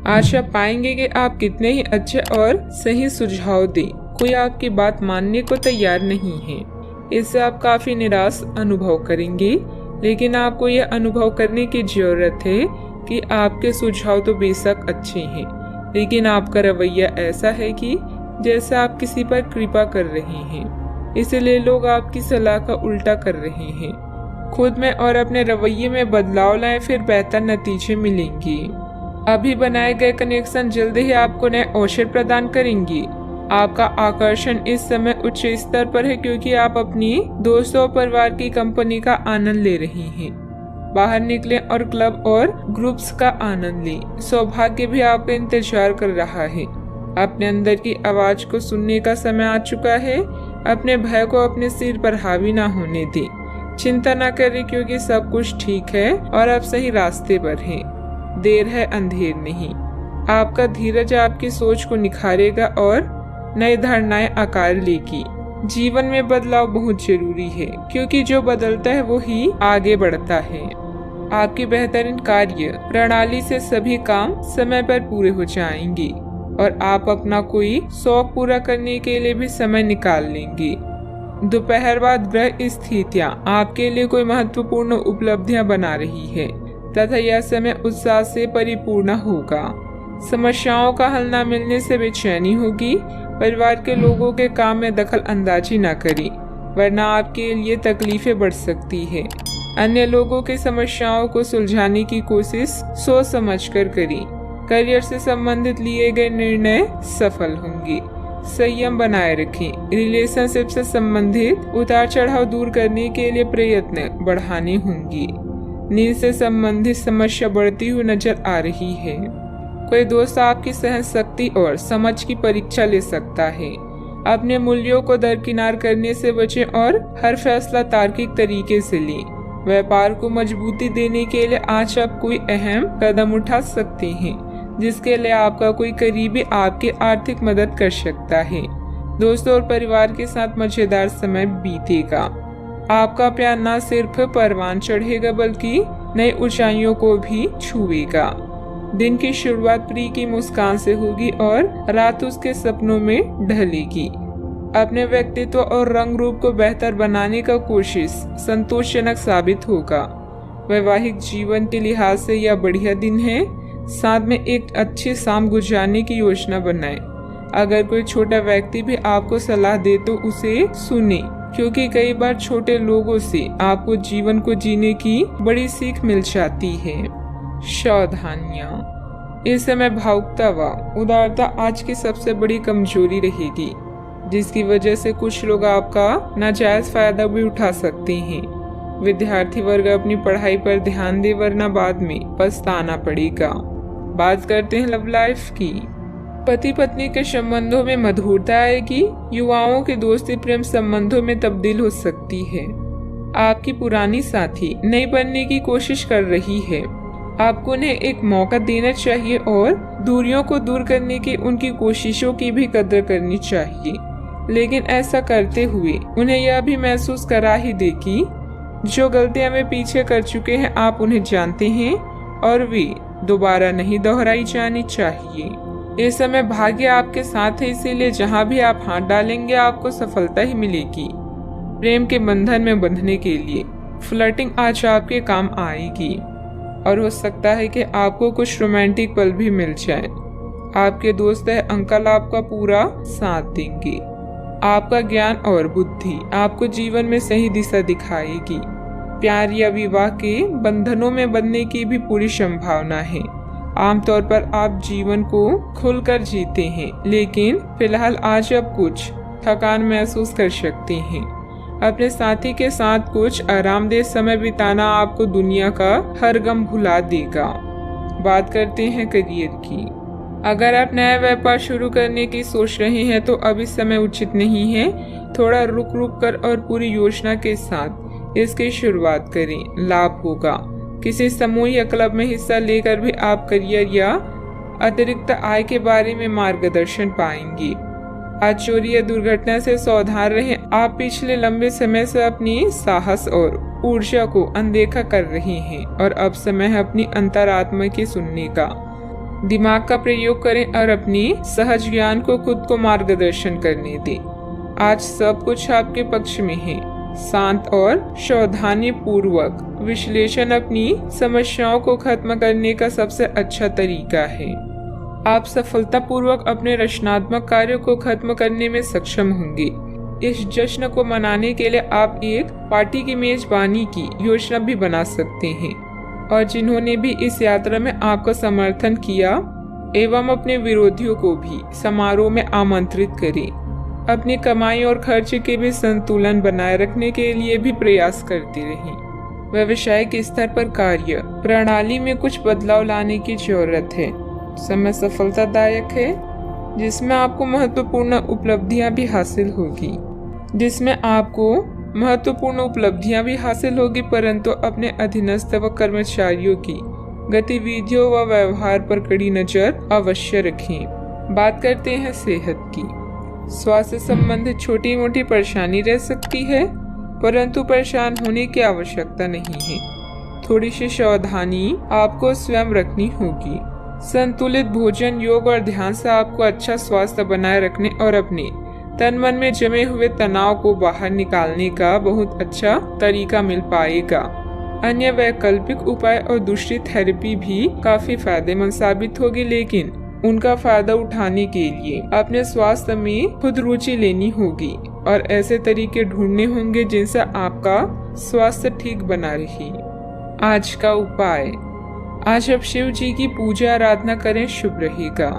आज आप पाएंगे कि आप कितने ही अच्छे और सही सुझाव दें, कोई आपकी बात मानने को तैयार नहीं है। इससे आप काफी निराश अनुभव करेंगे, लेकिन आपको यह अनुभव करने की जरूरत है कि आपके सुझाव तो बेशक अच्छे हैं, लेकिन आपका रवैया ऐसा है कि जैसे आप किसी पर कृपा कर रहे हैं, इसलिए लोग आपकी सलाह का उल्टा कर रहे हैं। खुद में और अपने रवैये में बदलाव लाएं, फिर बेहतर नतीजे मिलेंगे। अभी बनाए गए कनेक्शन जल्द ही आपको नए अवसर प्रदान करेंगे। आपका आकर्षण इस समय उच्च स्तर पर है, क्योंकि आप अपनी दोस्तों और परिवार की कंपनी का आनंद ले रहे हैं। बाहर निकलें और क्लब और ग्रुप्स का आनंद लें। सौभाग्य भी आपका इंतजार कर रहा है। अपने अंदर की आवाज को सुनने का समय आ चुका है। अपने भय को अपने सिर पर हावी ना होने दें। चिंता न करें, क्योंकि सब कुछ ठीक है और आप सही रास्ते पर हैं। देर है, अंधेर नहीं। आपका धीरज आपकी सोच को निखारेगा और नई धारणाएं आकार लेगी। जीवन में बदलाव बहुत जरूरी है, क्योंकि जो बदलता है वो ही आगे बढ़ता है। आपकी बेहतरीन कार्य प्रणाली से सभी काम समय पर पूरे हो जाएंगे और आप अपना कोई शौक पूरा करने के लिए भी समय निकाल लेंगे। दोपहर बाद ग्रह स्थितियां आपके लिए कोई महत्वपूर्ण उपलब्धियां बना रही है तथा यह समय उत्साह से परिपूर्ण होगा। समस्याओं का हल न मिलने से बेचैनी होगी। परिवार के लोगों के काम में दखल अंदाजी न करें, वरना आपके लिए तकलीफें बढ़ सकती है। अन्य लोगों की समस्याओं को सुलझाने की कोशिश सोच समझकर करें। करियर से संबंधित लिए गए निर्णय सफल होंगे। संयम बनाए रखें। रिलेशनशिप से संबंधित उतार चढ़ाव दूर करने के लिए प्रयत्न बढ़ाने होंगे। नींद से संबंधित समस्या बढ़ती हुई नजर आ रही है। कोई दोस्त आपकी सहन शक्ति और समझ की परीक्षा ले सकता है। अपने मूल्यों को दरकिनार करने से बचें और हर फैसला तार्किक तरीके से लें। व्यापार को मजबूती देने के लिए आज आप कोई अहम कदम उठा सकते हैं, जिसके लिए आपका कोई करीबी आपकी आर्थिक मदद कर सकता है। दोस्तों और परिवार के साथ मजेदार समय बीतेगा। आपका प्यार न सिर्फ परवान चढ़ेगा, बल्कि नई ऊंचाइयों को भी छुएगा। दिन की शुरुआत प्रिय की मुस्कान से होगी और रात उसके सपनों में ढलेगी। अपने व्यक्तित्व और रंग रूप को बेहतर बनाने का कोशिश संतोषजनक साबित होगा। वैवाहिक जीवन के लिहाज से यह बढ़िया दिन है। साथ में एक अच्छी शाम गुजारने की योजना बनाएं। अगर कोई छोटा व्यक्ति भी आपको सलाह दे तो उसे सुने, क्योंकि कई बार छोटे लोगों से आपको जीवन को जीने की बड़ी सीख मिल जाती है। सावधानियां। इस समय भावुकता व उदारता आज की सबसे बड़ी कमजोरी रहेगी, जिसकी वजह से कुछ लोग आपका नाजायज फायदा भी उठा सकते हैं। विद्यार्थी वर्ग अपनी पढ़ाई पर ध्यान दे, वरना बाद में पछताना पड़ेगा। बात करते हैं लव लाइफ की। पति पत्नी के संबंधों में मधुरता आएगी। युवाओं की दोस्ती प्रेम संबंधों में तब्दील हो सकती है। आपकी पुरानी साथी नई बनने की कोशिश कर रही है। आपको उन्हें एक मौका देना चाहिए और दूरियों को दूर करने की उनकी कोशिशों की भी कदर करनी चाहिए, लेकिन ऐसा करते हुए उन्हें यह भी महसूस करा ही दे कि जो गलतियां वे पीछे कर चुके हैं आप उन्हें जानते हैं और वे दोबारा नहीं दोहराई जानी चाहिए। इस समय भाग्य आपके साथ है, इसीलिए जहां भी आप हाथ डालेंगे आपको सफलता ही मिलेगी। प्रेम के बंधन में बंधने के लिए फ्लर्टिंग आज आपके काम आएगी और हो सकता है कि आपको कुछ रोमांटिक पल भी मिल जाए। आपके दोस्त है अंकल आपका पूरा साथ देंगे। आपका ज्ञान और बुद्धि आपको जीवन में सही दिशा दिखाएगी। प्यार या विवाह के बंधनों में बंधने की भी पूरी संभावना है। आमतौर पर आप जीवन को खुलकर जीते हैं, लेकिन फिलहाल आज आप कुछ थकान महसूस कर सकते हैं। अपने साथी के साथ कुछ आरामदेह समय बिताना आपको दुनिया का हर गम भुला देगा। बात करते हैं करियर की। अगर आप नया व्यापार शुरू करने की सोच रहे हैं तो अभी समय उचित नहीं है। थोड़ा रुक रुक कर और पूरी योजना के साथ इसकी शुरुआत करें, लाभ होगा। किसी समूह या क्लब में हिस्सा लेकर भी आप करियर या अतिरिक्त आय के बारे में मार्गदर्शन पाएंगे। आज चोरी या दुर्घटना से सावधान रहें। आप पिछले लंबे समय से अपनी साहस और ऊर्जा को अनदेखा कर रहे हैं और अब समय है अपनी अंतरात्मा की सुनने का। दिमाग का प्रयोग करें और अपनी सहज ज्ञान को खुद को मार्गदर्शन करने दें। आज सब कुछ आपके पक्ष में है। शांत और सावधानी पूर्वक विश्लेषण अपनी समस्याओं को खत्म करने का सबसे अच्छा तरीका है। आप सफलतापूर्वक अपने रचनात्मक कार्यों को खत्म करने में सक्षम होंगे। इस जश्न को मनाने के लिए आप एक पार्टी की मेजबानी की योजना भी बना सकते हैं और जिन्होंने भी इस यात्रा में आपका समर्थन किया एवं अपने विरोधियों को भी समारोह में आमंत्रित करें। अपनी कमाई और खर्च के भी संतुलन बनाए रखने के लिए भी प्रयास करते रहें। व्यावसायिक स्तर पर कार्य प्रणाली में कुछ बदलाव लाने की जरूरत है। समय सफलतादायक है जिसमें आपको महत्वपूर्ण उपलब्धियां भी हासिल होगी, परंतु अपने अधीनस्थ व कर्मचारियों की गतिविधियों व व्यवहार पर कड़ी नजर अवश्य रखें। बात करते हैं सेहत की। स्वास्थ्य संबंधित छोटी मोटी परेशानी रह सकती है, परंतु परेशान होने की आवश्यकता नहीं है। थोड़ी सी सावधानी आपको स्वयं रखनी होगी। संतुलित भोजन, योग और ध्यान से आपको अच्छा स्वास्थ्य बनाए रखने और अपने तन मन में जमे हुए तनाव को बाहर निकालने का बहुत अच्छा तरीका मिल पाएगा। अन्य वैकल्पिक उपाय और दूसरी थेरेपी भी काफी फायदेमंद साबित होगी, लेकिन उनका फायदा उठाने के लिए अपने स्वास्थ्य में खुद रुचि लेनी होगी और ऐसे तरीके ढूंढने होंगे जिनसे आपका स्वास्थ्य ठीक बना रहे। आज का उपाय, आज आप शिव जी की पूजा आराधना करें, शुभ रहेगा।